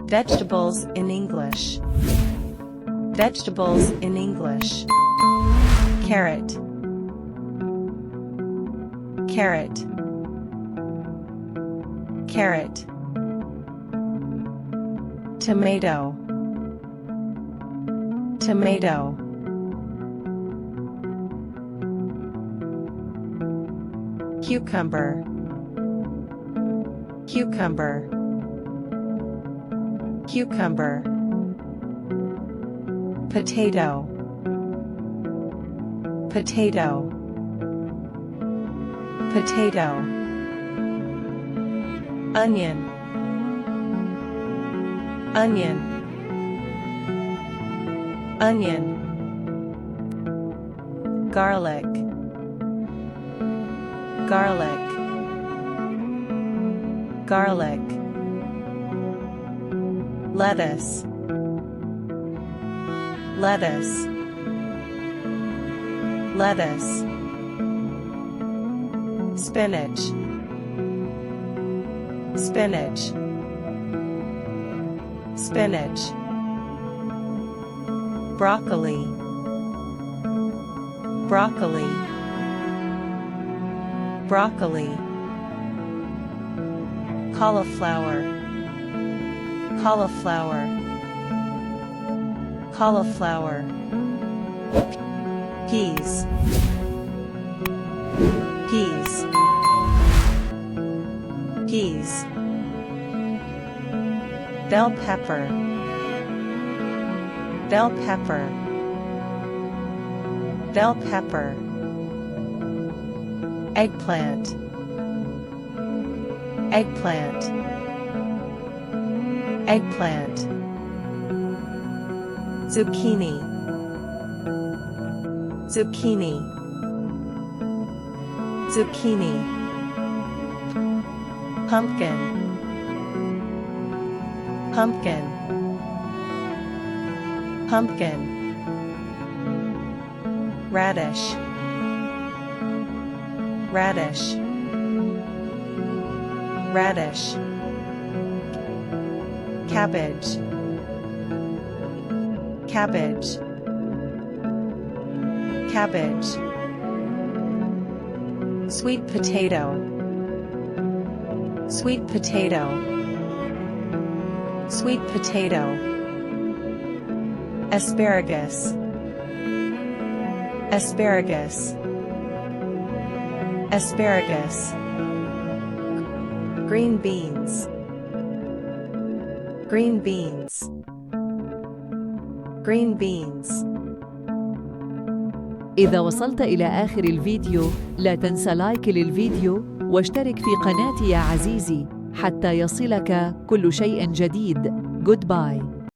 Vegetables in English. Vegetables in English. Carrot. Carrot. Carrot. Tomato. Tomato. Cucumber. Cucumber. Cucumber. Potato. Potato. Potato. Onion. Onion. Onion. Garlic. Garlic. Garlic. Lettuce. Lettuce. Lettuce. Spinach. Spinach. Spinach. Broccoli. Broccoli. Broccoli. Cauliflower. Cauliflower. Cauliflower. Peas. Peas. Peas. Bell pepper. Bell pepper. Bell pepper. Eggplant. Eggplant. Eggplant. Zucchini. Zucchini. Zucchini. Pumpkin. Pumpkin. Pumpkin. Radish. Radish. Radish. Cabbage. Cabbage. Cabbage. Sweet potato. Sweet potato. Sweet potato. Asparagus. Asparagus. Asparagus. Green beans. Green beans. Green beans. إذا وصلت إلى آخر الفيديو لا تنسى لايك للفيديو واشترك في قناتي يا عزيزي حتى يصلك كل شيء جديد. Goodbye.